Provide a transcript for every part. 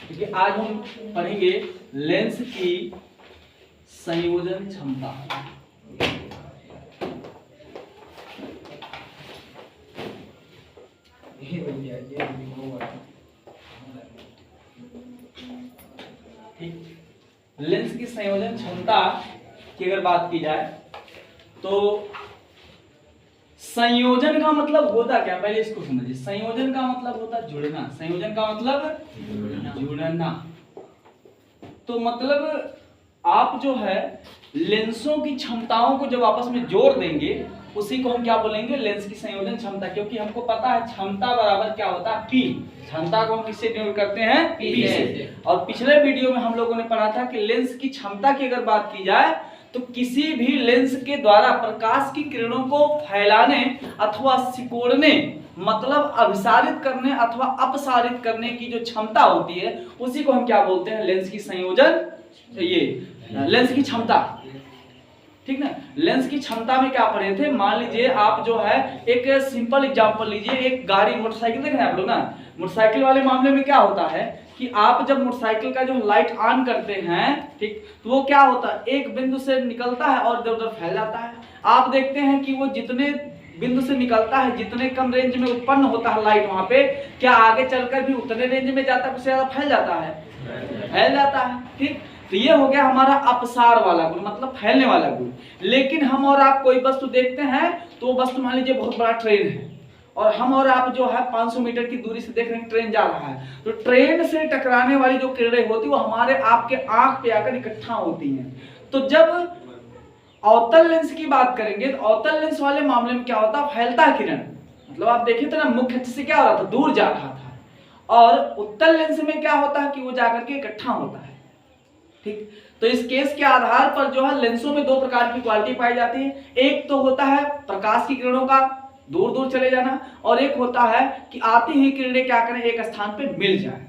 क्योंकि आज हम पढ़ेंगे लेंस की संयोजन क्षमता। ठीक, लेंस की संयोजन क्षमता की अगर बात की जाए तो संयोजन का मतलब होता क्या, पहले इसको समझिए। संयोजन का मतलब होता जुड़ना। संयोजन का मतलब जुड़ना। तो मतलब आप जो है लेंसों की क्षमताओं को जब आपस में जोड़ देंगे उसी को हम क्या बोलेंगे, लेंस की संयोजन क्षमता। क्योंकि हमको पता है क्षमता बराबर क्या होता है, पी। क्षमता को हम किससे डिनोट करते हैं, पी से। और पिछले वीडियो में हम लोगों ने पढ़ा था कि लेंस की क्षमता की अगर बात की जाए तो किसी भी लेंस के द्वारा प्रकाश की किरणों को फैलाने अथवा सिकोड़ने, मतलब अभिसारित करने अथवा अपसारित करने की जो क्षमता होती है उसी को हम क्या बोलते हैं, लेंस की संयोजन, ये लेंस की क्षमता। ठीक ना। लेंस की क्षमता में क्या पढ़े थे, मान लीजिए आप जो है एक सिंपल एग्जांपल लीजिए, एक गाड़ी मोटरसाइकिल देख रहे हैं आप लोग ना। मोटरसाइकिल वाले मामले में क्या होता है कि आप जब मोटरसाइकिल का जो लाइट ऑन करते हैं, ठीक, तो वो क्या होता है, एक बिंदु से निकलता है और इधर उधर फैल जाता है। आप देखते हैं कि वो जितने बिंदु से निकलता है, जितने कम रेंज में उत्पन्न होता है लाइट, वहां पे क्या आगे चलकर भी उतने रेंज में जाता है, उससे ज्यादा फैल जाता है, फैल जाता है। ठीक, तो ये हो गया हमारा अपसार वाला गुण, मतलब फैलने वाला गुण। लेकिन हम और आप कोई वस्तु देखते हैं तो वो वस्तु मान लीजिए बहुत बड़ा ट्रेन है और हम और आप जो है 500 मीटर की दूरी से देख रहे हैं ट्रेन जा रहा है, तो ट्रेन से टकराने वाली जो किरणें होती है वो हमारे आपके आंख पे आकर इकट्ठा होती हैं। तो जब अवतल लेंस की बात करेंगे तो अवतल लेंस वाले मामले में क्या होता है, फैलता किरण, मतलब आप देखें तो ना मुख्य अक्ष से क्या हो रहा था, दूर जा रहा था। और उत्तल लेंस में क्या होता है कि वो जाकर के इकट्ठा होता है। ठीक, तो इस केस के आधार पर जो है लेंसों में दो प्रकार की क्वालिटी पाई जाती है। एक तो होता है प्रकाश की किरणों का दूर दूर चले जाना, और एक होता है कि आती ही किरणें क्या करें, एक स्थान पे मिल जाए।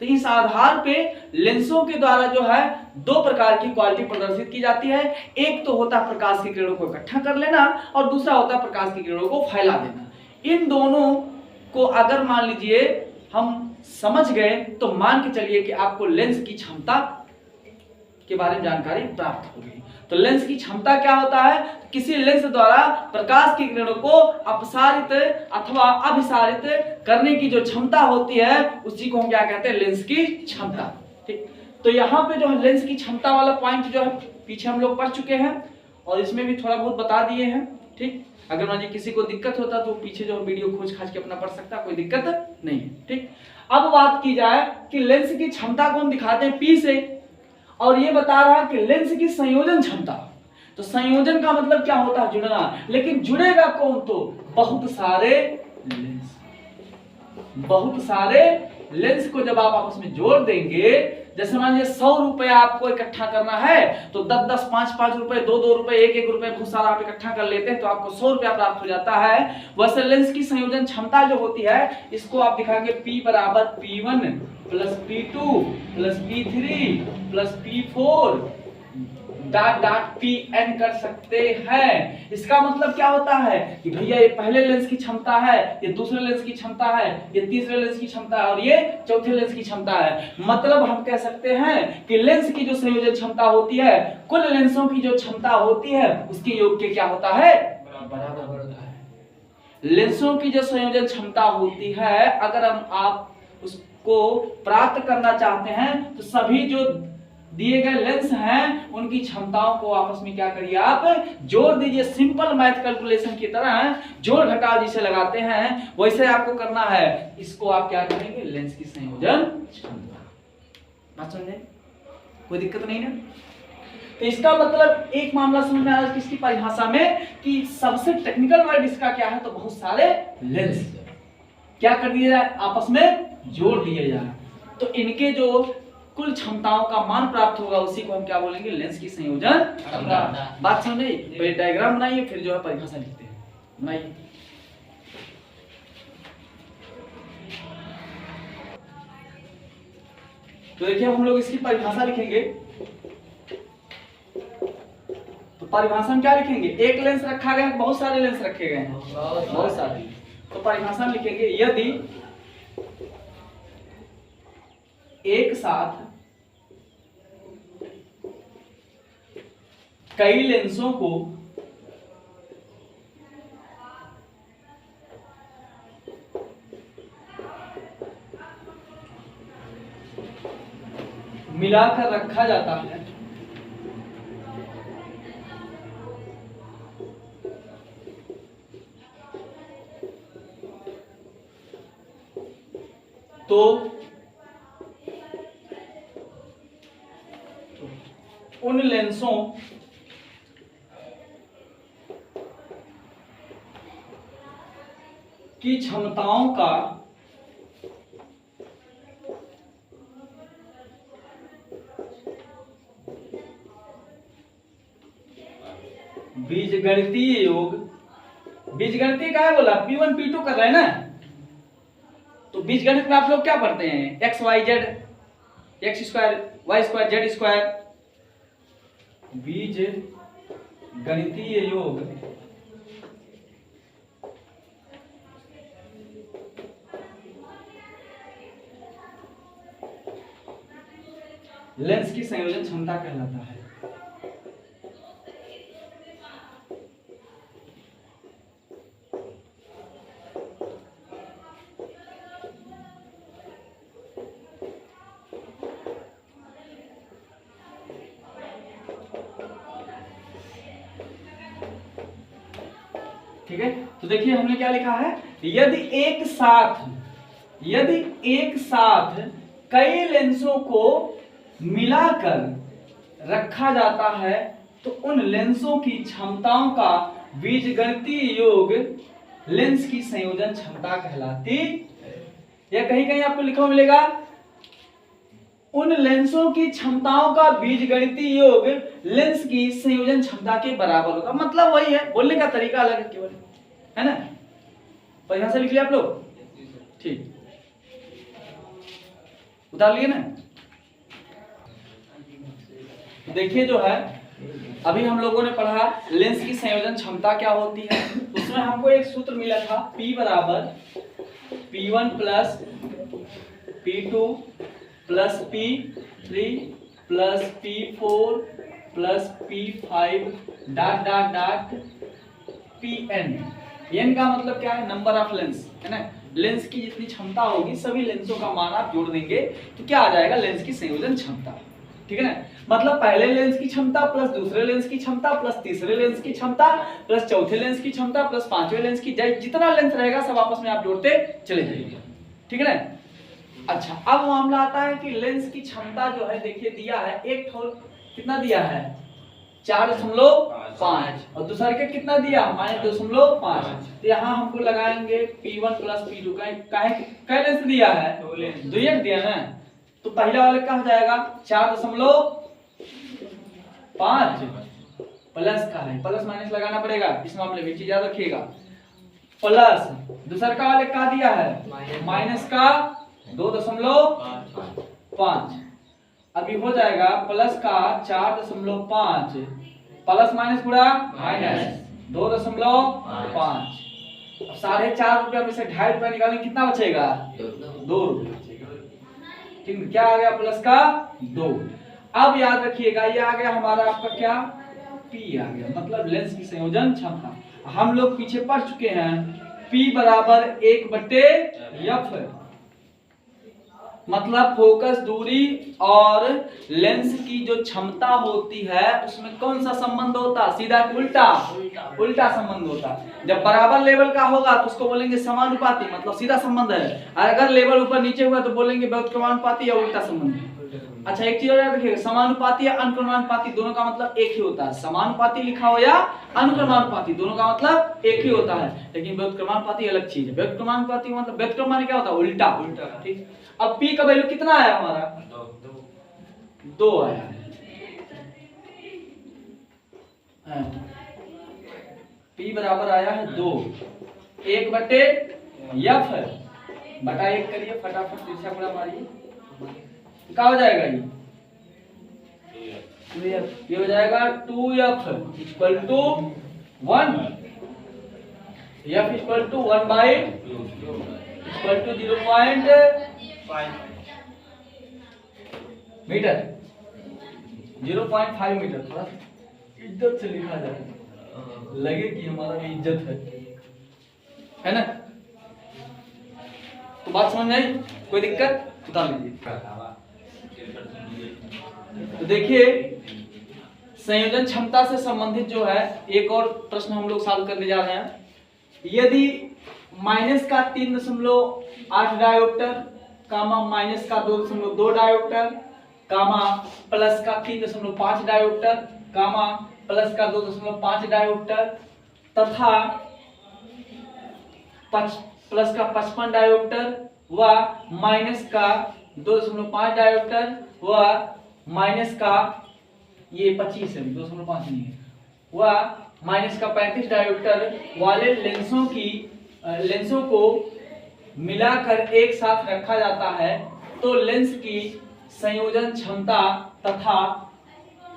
तो इस आधार पे लेंसों के द्वारा जो है दो प्रकार की क्वालिटी प्रदर्शित की जाती है। एक तो होता है प्रकाश की किरणों को इकट्ठा कर लेना और दूसरा होता है प्रकाश की किरणों को फैला देना। इन दोनों को अगर मान लीजिए हम समझ गए तो मान के चलिए कि आपको लेंस की क्षमता के बारे में जानकारी प्राप्त हो गई। तो लेंस की क्षमता क्या होता है, किसी लेंस द्वारा प्रकाश की किरणों को अपसारित अथवा अभिसारित करने की जो क्षमता होती है उसी को हम क्या कहते हैं, लेंस की क्षमता। ठीक, तो यहाँ पे जो है लेंस की क्षमता वाला पॉइंट जो है पीछे हम लोग पढ़ चुके हैं और इसमें भी थोड़ा बहुत बता दिए हैं। ठीक, अगर मान लीजिए किसी को दिक्कत होता तो पीछे जो वीडियो खोज खाज के अपना पढ़ सकता, कोई दिक्कत नहीं है। ठीक, अब बात की जाए कि लेंस की क्षमता को हम दिखाते हैं पी से, और ये बता रहा है कि लेंस की संयोजन क्षमता। तो संयोजन का मतलब क्या होता है, जुड़ना। लेकिन जुड़ेगा कौन, तो बहुत सारे लेंस। बहुत सारे लेंस को जब आप आपस में जोड़ देंगे, जैसे मान लीजिए 100 रुपए आपको इकट्ठा करना है तो 10-10, 5-5 रुपए, 2-2 रुपए, 1-1 रुपए बहुत सारा आप इकट्ठा कर लेते हैं तो आपको 100 रुपया प्राप्त हो जाता है। वैसे लेंस की संयोजन क्षमता जो होती है इसको आप दिखाएंगे P बराबर P1 plus P2 plus P3 plus P4 dot dot Pn कर सकते हैं। इसका मतलब क्या होता है कि भैया ये पहले लेंस की क्षमता है, ये दूसरे लेंस की क्षमता है, ये तीसरे लेंस की क्षमता है और ये चौथे लेंस की क्षमता है। मतलब हम कह सकते हैं कि लेंस की जो संयोजन क्षमता होती है कुल लेंसों की जो क्षमता होती है उसके योग के क्या होता है, बराबर होता है। लेंसों की जो संयोजन क्षमता होती है अगर हम आप उसको प्राप्त करना चाहते हैं तो सभी जो दिए गए लेंस हैं उनकी क्षमताओं को आपस में क्या करिए, आप जोड़ दीजिए। सिंपल मैथ कैलकुलेशन की तरह जोड़ घटाव जिसे लगाते हैं वैसे आपको करना है। इसको आप क्या करेंगे, लेंस की संयोजन क्षमता। बात समझे, कोई दिक्कत नहीं ना। तो इसका मतलब एक मामला समझ में आया किसकी परिभाषा में कि सबसे टेक्निकल वर्ड इसका क्या है, तो बहुत सारे लेंस क्या कर दिए जाए, आपस में जोड़ दिए जाए तो इनके जो कुल क्षमताओं का मान प्राप्त होगा उसी को हम क्या बोलेंगे, लेंस की संयोजन क्षमता। बात समझे, पहले डायग्राम बनाइए फिर जो है परिभाषा लिखते हैं। बनाइए। तो देखिए हम लोग इसकी परिभाषा लिखेंगे तो परिभाषा में क्या लिखेंगे, एक लेंस रखा गया है, बहुत सारे लेंस रखे गए हैं, बहुत सारे। तो परिभाषा में लिखेंगे एक साथ कई लेंसों को मिलाकर रखा जाता है तो उन लेंसों की क्षमताओं का बीजगणितीय योग, बीजगणितीय क्या है बोला, P1 P2 कर रहे हैं ना, तो बीजगणित में आप लोग क्या पढ़ते हैं, x y z, x square y square z square. बीज गणितीय योग लेंस की संयोजन क्षमता कहलाता है। ठीक है, तो देखिए हमने क्या लिखा है, यदि एक साथ कई लेंसों को मिलाकर रखा जाता है तो उन लेंसों की क्षमताओं का बीजगणितीय योग लेंस की संयोजन क्षमता कहलाती है। या कहीं कहीं आपको लिखा मिलेगा, उन लेंसों की क्षमताओं का बीजगणितीय योग लेंस की संयोजन क्षमता के बराबर होगा। मतलब वही है, बोलने का तरीका अलग है केवल, है ना। परिभाषा लिख लिया आप लोग, ठीक, उतार लिए ना। देखिए जो है अभी हम लोगों ने पढ़ा लेंस की संयोजन क्षमता क्या होती है, उसमें हमको एक सूत्र मिला था, P बराबर P1 plus P2 plus P3 plus P4 plus P5 dot dot dot Pn। n का मतलब क्या है, नंबर ऑफ लेंस, है ना। लेंस की जितनी क्षमता होगी सभी लेंसों का मान आप जोड़ देंगे तो क्या आ जाएगा, लेंस की संयोजन क्षमता। ठीक है ना, मतलब पहले लेंस की क्षमता प्लस दूसरे लेंस की क्षमता प्लस तीसरे लेंस की क्षमता प्लस चौथे लेंस की क्षमता प्लस पांचवें लेंस की, जितना लेंस रहेगा सब आपस में आप जोड़ते चले जाइए। ठीक है ना। अच्छा, अब मामला आता है कि लेंस की क्षमता जो है, देखिए दिया है एक ठोर कितना दिया है 4.5 और दूसरे के कितना दिया -2.5। तो यहाँ हमको लगाएंगे P1 प्लस P2 का लेंस दिया है, दो दिया ना, तो पहला वाले का हो जाएगा 4.5 प्लस का है, प्लस माइनस लगाना पड़ेगा इस मामले में, चीज याद रखिएगा, प्लस दूसरा का वाले का दिया है माइनस का 2.5, अभी हो जाएगा प्लस का 4.5 प्लस माइनस पूरा माइनस 2.5। अब 4.5 रुपया में से 2.5 रुपया निकालेंगे, कितना बचेगा 2 रुपया। ठीक, क्या आ गया प्लस का 2। अब याद रखिएगा ये आ गया हमारा आपका क्या, P आ गया, मतलब लेंस की संयोजन क्षमता। हम लोग पीछे पढ़ चुके हैं P बराबर 1/f, मतलब फोकस दूरी और लेंस की जो क्षमता होती है उसमें कौन सा संबंध होता है, सीधा उल्टा संबंध होता है। जब बराबर लेवल का होगा तो उसको बोलेंगे समानुपाती, मतलब सीधा संबंध है। अगर लेवल ऊपर नीचे हुआ तो बोलेंगे व्युत्क्रमानुपाती या उल्टा संबंध है। अच्छा, एक चीज और याद रखिएगा, समानुपाती या अनुक्रमानुपाती दोनों का मतलब एक ही होता है। समानुपाती लिखा हो या अनुक्रमानुपाती दोनों का मतलब एक ही होता है, लेकिन व्युत्क्रमानुपाती अलग चीज है। व्युत्क्रमानुपाती मतलब व्युत्क्रम माने क्या होता है, उल्टा। ठीक, अब P का वैल्यू कितना आया हमारा 2 आया है। P बराबर आया है 2, 1/f बटा 1 करिए फटाफट, तिरछा गुणा मारिए, क्या हो जाएगा ये हो जाएगा 2f equal to 1, f equal to 1/2 equal to 0.5। Metre, 0.5 metre. थोड़ा इज्जत से लिखा जाए, लगे कि हमारा भी इज्जत है ना। तो बात समझ में आई? कोई दिक्कत बता लीजिए। तो देखिए संयोजन क्षमता से संबंधित जो है एक और प्रश्न हम लोग सॉल्व करने जा रहे हैं। यदि माइनस का 3.8 डायोप्टर कामा माइनस का 2.2 डायोप्टर कामा प्लस का 3.5 डायोप्टर कामा प्लस का 2.5 डायोप्टर तथा प्लस का 55 डायोप्टर व माइनस का 2.5 डायोप्टर व माइनस का ये 25 है, 2.5 नहीं है, वह माइनस का 35 डायोप्टर वाले लेंसों को मिलाकर एक साथ रखा जाता है तो लेंस की संयोजन क्षमता तथा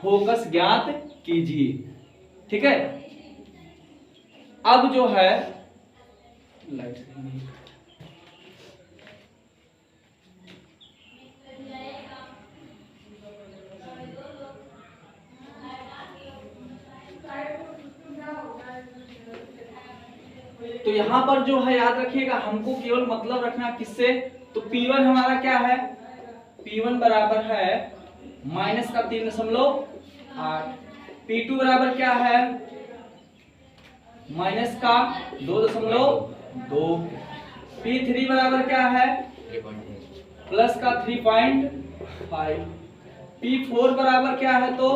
फोकस ज्ञात कीजिए। ठीक है। अब जो है लाइट तो यहां पर जो है याद रखिएगा, हमको केवल मतलब रखना किससे, तो P1 हमारा क्या है, P1 बराबर है माइनस का 3.8, P2 बराबर क्या है माइनस का 2.2, P3 बराबर क्या है प्लस का 3.5, P4 बराबर क्या है तो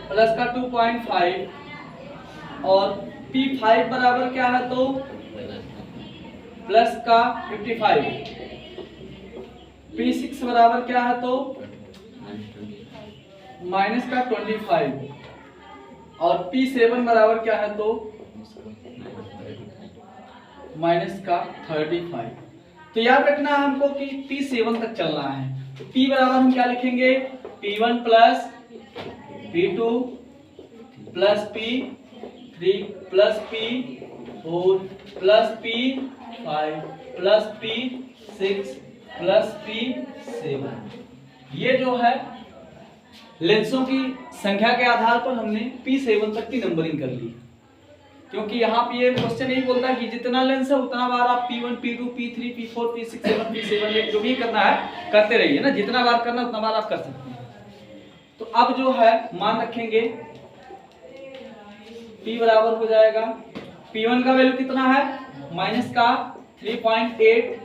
प्लस का 2.5 और P5 बराबर क्या है तो प्लस का 55, P6 बराबर क्या है तो माइनस का 25 और P7 बराबर क्या है तो माइनस का 35। तो याद रखना है हमको कि P7 तक चलना है। तो P बराबर हम क्या लिखेंगे, P1 plus P2 plus P3 plus P4 plus P5 plus P6 plus P7। ये जो है लेंसों की संख्या के आधार पर हमने P7 तक की नंबरिंग कर ली, क्योंकि यहाँ पे ये क्वेश्चन यही बोलता है कि जितना लेंस है उतना बार आप P1 P2 P3 P4 P6 P7 जो भी करना है करते रहिए ना, जितना बार करना उतना बार आप कर सकते हैं। तो अब जो है मान रखेंगे P बराबर हो जाएगा, P1 का वैल्यू कितना है माइनस का 3.8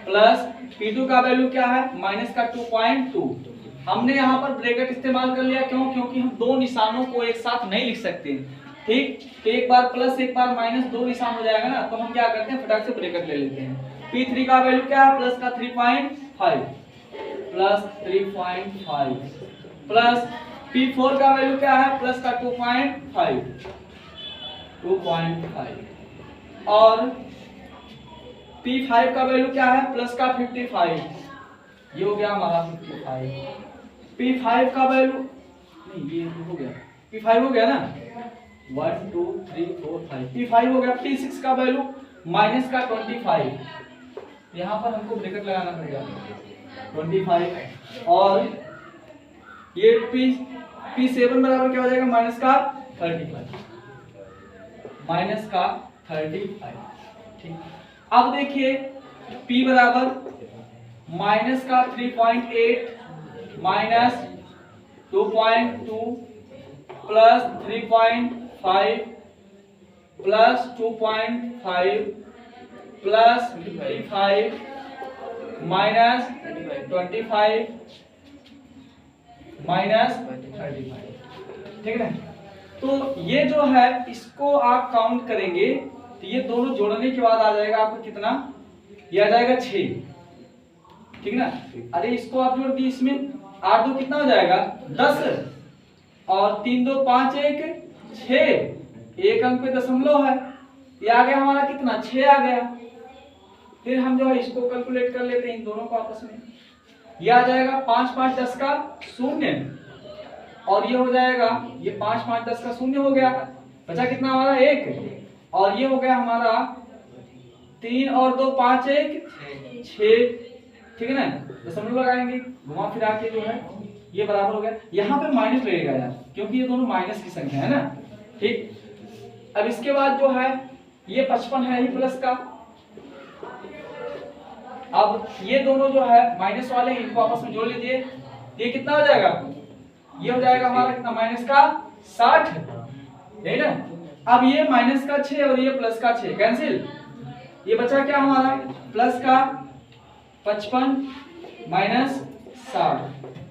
प्लस P2 का वैल्यू क्या है माइनस का 2.2। हमने यहाँ पर ब्रैकेट इस्तेमाल कर लिया, क्यों, क्योंकि हम दो निशानों को एक साथ नहीं लिख सकते। ठीक, तो एक बार प्लस एक बार माइनस दो निशान हो जाएगा ना, तो हम क्या करते हैं फटाक से ब्रैकेट ले लेते हैं। P3 का वैल्यू क्या है प्लस का 3.5 प्लस 3.5 प्लस P4 का वैल्यू क्या है प्लस का 2.5 और P5 का वैल्यू क्या है प्लस का 55, ये हो गया हमारा 55। P5 का वैल्यू नहीं, ये हो गया P5 हो गया ना, 1 2 3 4 5 P5 हो गया। P6 का वैल्यू माइनस का 25, यहाँ पर हमको ब्रैकेट लगाना पड़ेगा 25 और ये P7 बराबर क्या हो जाएगा माइनस का 35, माइनस का 35। ठीक, अब देखिए P बराबर माइनस का 3.8 minus 2.2 plus 3.5 plus 2.5 plus 55 minus 25 minus 35। ठीक है, तो ये जो है इसको आप काउंट करेंगे तो ये दोनों जोड़ने के बाद आ जाएगा आपको कितना, ये आ जाएगा 6। ठीक ना, अरे इसको आप जोड़ दिए, इसमें 8 2 कितना हो जाएगा 10 और 3 2 5 1 6, एक अंक पे दशमलव है, ये आ गया हमारा कितना 6 आ गया। फिर हम जो है इसको कैलकुलेट कर लेते हैं इन दोनों को आपस में, ये आ जाएगा 5 5 10 का 0 और ये हो जाएगा ये 5 5 10 का 0 हो गया, बचा कितना हमारा 1 और ये हो गया हमारा 3 और 2 5 1 6 ठीक है ना, दशमलव लगाएंगे, घुमा फिरा के जो है ये बराबर हो गया। यहाँ पे माइनस लगेगा यार, क्योंकि ये दोनों माइनस की संख्या है ना। ठीक, अब इसके बाद जो है ये 55 है ही प्लस का। अब ये दोनों जो है माइनस वाले इनको आपस में जोड़ लीजिए, ये कितना हो जाएगा, ये हो जाएगा हमारा कितना, माइनस का 60, यही ना। अब ये माइनस का 6 और ये प्लस का 6 कैंसिल, ये बचा क्या हमारा, प्लस का 55 माइनस 60,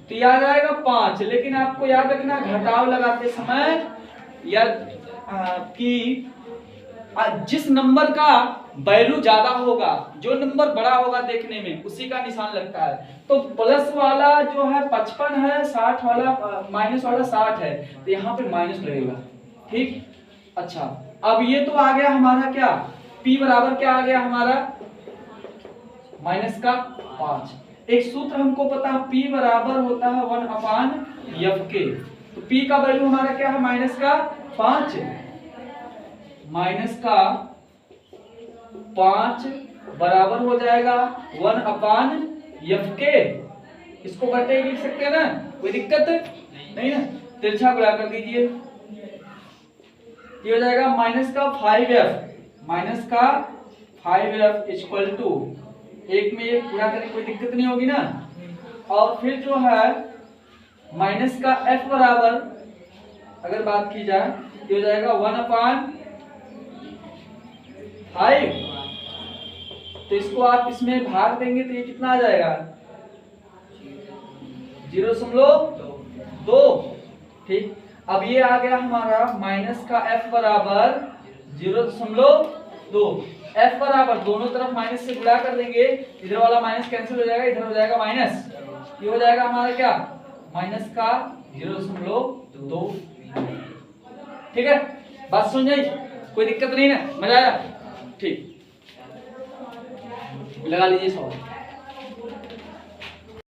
तो ये आ जाएगा 5। लेकिन आपको याद रखना घटाव लगाते समय या कि जिस नंबर का वैल्यू ज्यादा होगा, जो नंबर बड़ा होगा देखने में, उसी का निशान लगता है। तो प्लस वाला जो है 55 है, 60 वाला माइनस वाला 60 है, तो यहाँ पे माइनस लगेगा। ठीक, अच्छा अब ये तो आ गया हमारा क्या, P बराबर क्या आ गया हमारा, माइनस का 5। एक सूत्र हमको पता है, P बराबर होता है 1/F के। तो P का वैल्यू हमारा क्या है, माइनस का 5, माइनस का 5 बराबर हो जाएगा 1/F के। इसको बटे लिख सकते हैं ना, कोई दिक्कत नहीं ना। तिरछा गुणा कर दीजिए, ये हो जाएगा माइनस का 5F, माइनस का 5F इक्वल टू, एक में एक गुणा करने कोई दिक्कत नहीं होगी ना। और फिर जो है माइनस का F बराबर अगर बात की जाए तो हो जाएगा 1/5। तो इसको आप इसमें भाग देंगे तो ये कितना आ जाएगा, 0.2। ठीक, अब ये आ गया हमारा माइनस का F बराबर 0.2। F बराबर दोनों तरफ माइनस से गुणा कर देंगे, इधर वाला माइनस कैंसिल हो जाएगा, इधर हो जाएगा माइनस, ये हो जाएगा हमारा क्या, माइनस का 0.2। ठीक है, बात समझ आई, कोई दिक्कत नहीं ना, मजा आया। ठीक, लगा लीजिए 100।